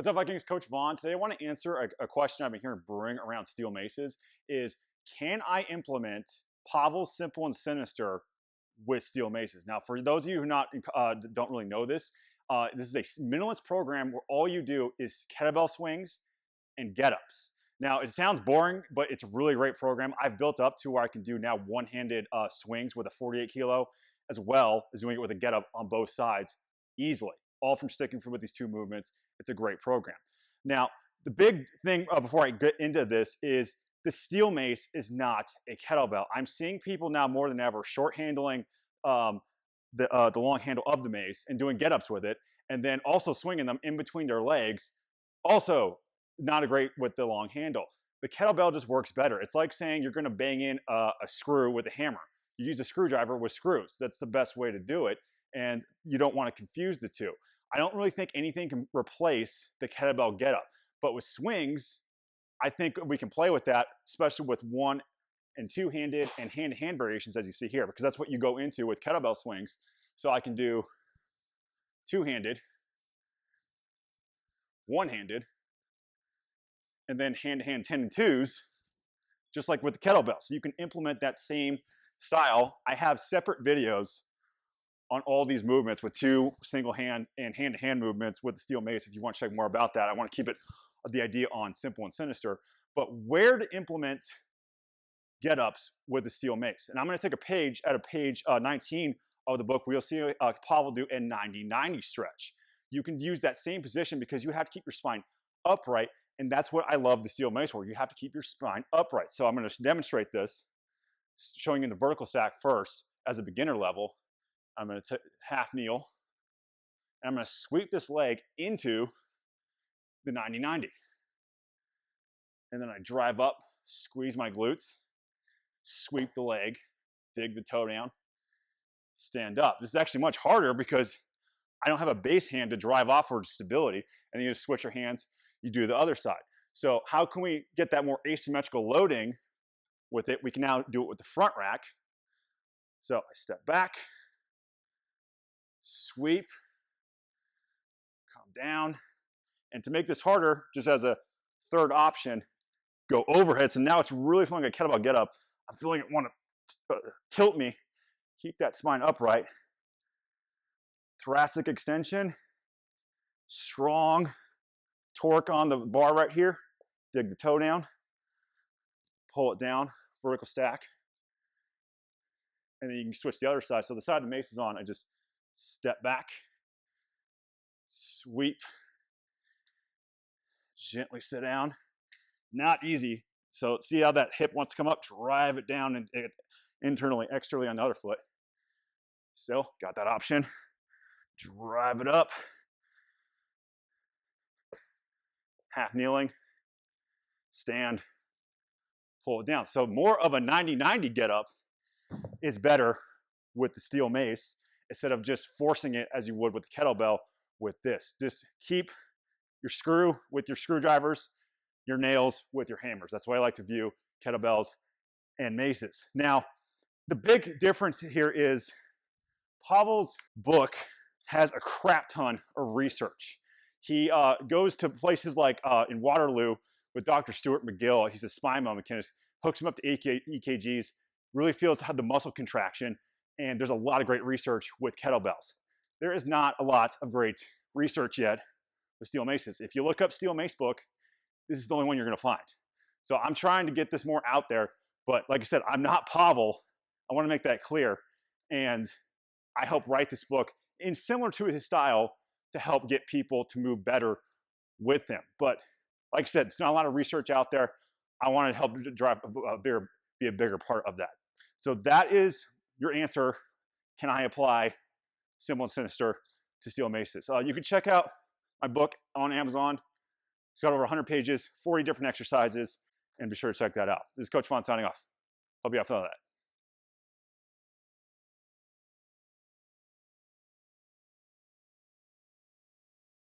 up, Vikings? Coach Vaughn. Today I want to answer a question I've been hearing brewing around steel maces is, can I implement Pavel, Simple, and Sinister with steel maces? Now, for those of you who don't really know this, this is a minimalist program where all you do is kettlebell swings and get-ups. Now, it sounds boring, but it's a really great program. I've built up to where I can do now one-handed swings with a 48 kilo, as well as doing it with a get-up on both sides easily, all from sticking with these two movements. It's a great program. Now, the big thing before I get into this is the steel mace is not a kettlebell. I'm seeing people now more than ever short handling the long handle of the mace and doing get-ups with it, and then also swinging them in between their legs. Also, not a great with the long handle. The kettlebell just works better. It's like saying you're going to bang in a screw with a hammer. You use a screwdriver with screws. That's the best way to do it, and you don't want to confuse the two. I don't really think anything can replace the kettlebell get-up, but with swings, I think we can play with that, especially with one and two-handed and hand-to-hand variations, as you see here, because that's what you go into with kettlebell swings. So I can do two-handed, one-handed, and then hand-to-hand 10 and 2s, just like with the kettlebell. So you can implement that same style. I have separate videos on all these movements with two single hand and hand-to-hand movements with the steel mace. If you want to check more about that, I want to keep it the idea on Simple and Sinister, but where to implement get-ups with the steel mace. And I'm going to take a page out of page 19 of the book where you'll see Pavel do a 90-90 stretch. You can use that same position because you have to keep your spine upright, and that's what I love the steel mace for. You have to keep your spine upright. So I'm going to demonstrate this, showing you the vertical stack first as a beginner level. I'm going to half kneel, and I'm going to sweep this leg into the 90-90. And then I drive up, squeeze my glutes, sweep the leg, dig the toe down, stand up. This is actually much harder because I don't have a base hand to drive off for stability, and then you just switch your hands, you do the other side. So how can we get that more asymmetrical loading with it? We can now do it with the front rack. So I step back, sweep, come down, and to make this harder, just as a third option, go overhead. So now it's really feeling like a kettlebell get up. I'm feeling it want to tilt me, keep that spine upright. Thoracic extension, strong torque on the bar right here. Dig the toe down, pull it down, vertical stack. And then you can switch the other side. So the side the mace is on, I just step back, sweep, gently sit down. Not easy. So see how that hip wants to come up, drive it down and internally, externally on the other foot. Still got that option. Drive it up. Half kneeling, stand, pull it down. So more of a 90-90 get up is better with the steel mace instead of just forcing it as you would with the kettlebell with this. Just keep your screw with your screwdrivers, your nails with your hammers. That's why I like to view kettlebells and maces. Now, the big difference here is Pavel's book has a crap ton of research. He goes to places like in Waterloo with Dr. Stuart McGill. He's a spine biomechanicist, hooks him up to EKGs, really feels how the muscle contraction, and there's a lot of great research with kettlebells. There is not a lot of great research yet with steel maces. If you look up steel mace book, this is the only one you're going to find. So I'm trying to get this more out there, but like I said, I'm not Pavel. I want to make that clear, and I help write this book in similar to his style to help get people to move better with him. But like I said, it's not a lot of research out there. I want to help drive be a bigger part of that. So that is your answer. Can I apply Simple and Sinister to steel maces? You can check out my book on Amazon. It's got over 100 pages, 40 different exercises, and be sure to check that out. This is Coach Vaughn signing off. Hope you have fun with that.